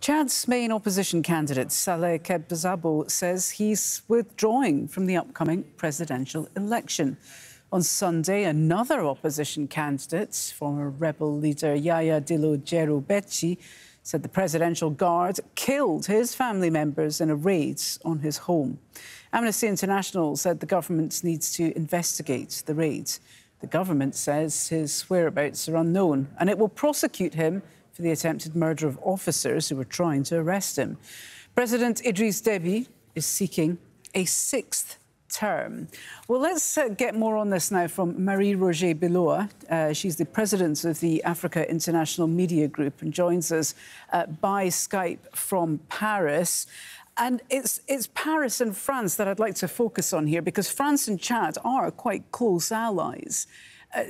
Chad's main opposition candidate, Saleh Kebzabo, says he's withdrawing from the upcoming presidential election. On Sunday, another opposition candidate, former rebel leader Yaya Dillo Jero Bechi, said the Presidential Guard killed his family members in a raid on his home. Amnesty International said the government needs to investigate the raid. The government says his whereabouts are unknown and it will prosecute him for the attempted murder of officers who were trying to arrest him. President Idriss Déby is seeking a sixth term. Well, let's get more on this now from Marie-Roger Biloa. She's the president of the Africa International Media Group and joins us by Skype from Paris. And it's Paris and France that I'd like to focus on here because France and Chad are quite close allies.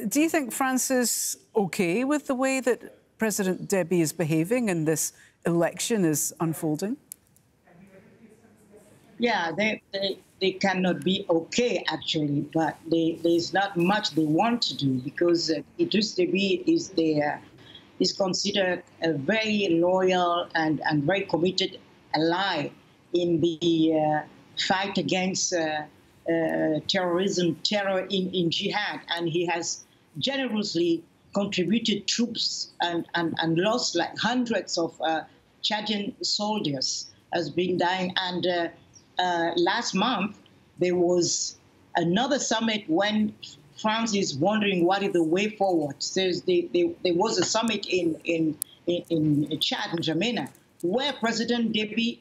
Do you think France is OK with the way that President Déby is behaving and this election is unfolding? Yeah, they cannot be OK, actually, but there's not much they want to do because Idriss Déby is considered a very loyal and very committed ally in the fight against terror in jihad, and he has generously contributed troops and lost like hundreds of Chadian soldiers has been dying. And last month there was another summit when France is wondering what is the way forward. There was a summit in Tchad, in Jazeera, where President Déby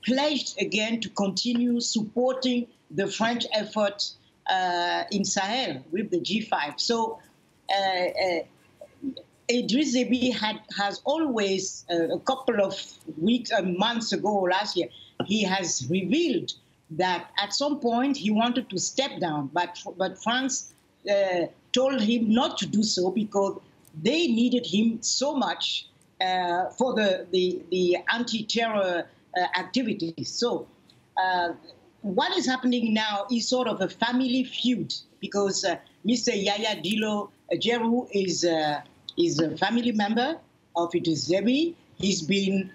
pledged again to continue supporting the French effort in Sahel with the G5. So Idriss Déby has always, a couple of weeks and months ago, last year, he has revealed that at some point he wanted to step down, but France told him not to do so because they needed him so much for the anti-terror activities. So what is happening now is sort of a family feud because Mr. Yaya Dillo Jero is a family member of Idriss Déby. He's been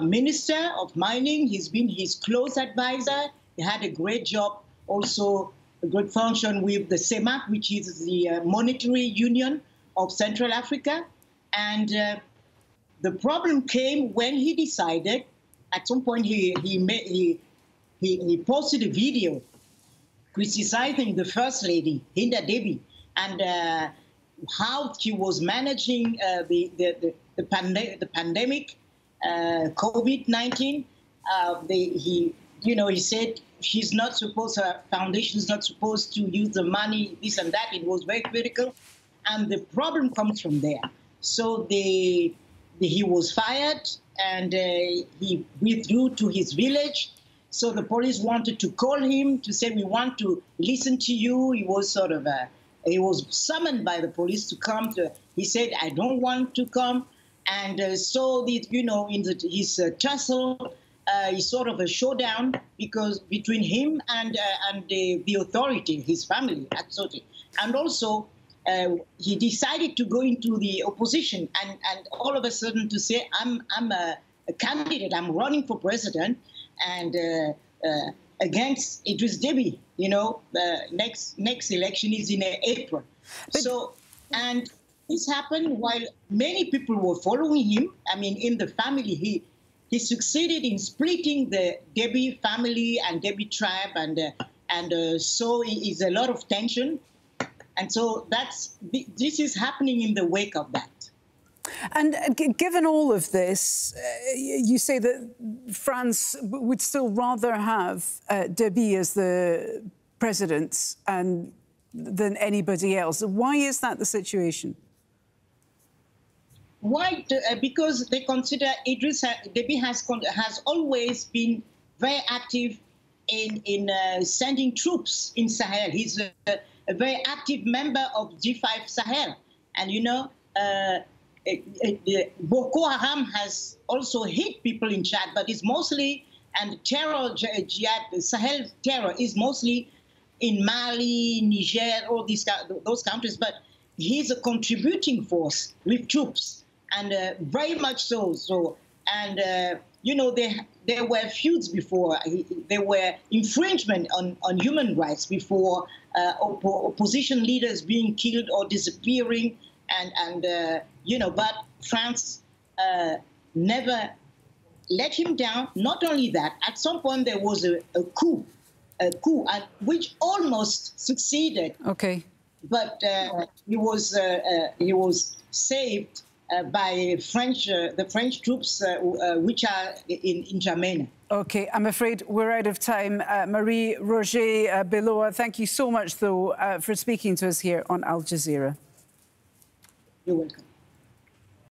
Minister of Mining. He's been his close advisor. He had a great job, also a good function with the CEMAC, which is the Monetary Union of Central Africa. And the problem came when he decided, at some point he posted a video criticizing the First Lady, Hinda Déby, and how she was managing the pandemic, COVID-19. He said she's not supposed, her foundation is not supposed to use the money, this and that. It was very critical. And the problem comes from there. So he was fired and he withdrew to his village. So the police wanted to call him to say, we want to listen to you. He was sort of he was summoned by the police to come. He said, I don't want to come. And so, in his tussle, is sort of a showdown because between him and the authority, his family, actually. And also, he decided to go into the opposition and all of a sudden to say, I'm a candidate, I'm running for president, and against Idriss Déby. The next election is in April. And this happened while many people were following him. I mean, in the family, he succeeded in splitting the Déby family and Déby tribe, and so is a lot of tension. And so this is happening in the wake of that. And given all of this, you say that France would still rather have Déby as the president than anybody else. Why is that the situation? Why? Because they consider Idriss Déby has always been very active in sending troops in Sahel. He's a very active member of G5 Sahel. And, Boko Haram has also hit people in Chad, but it's mostly, and terror, jihad, Sahel terror is mostly in Mali, Niger, all those countries. But he's a contributing force with troops, and very much so. So And, you know, there were feuds before. There were infringement on human rights before, opposition leaders being killed or disappearing. And you know, but France never let him down. Not only that, at some point there was a coup, which almost succeeded. Okay. But he was saved by the French troops, which are in N'Djamena. OK, I'm afraid we're out of time. Marie-Roger Biloa, thank you so much, though, for speaking to us here on Al Jazeera. You're welcome.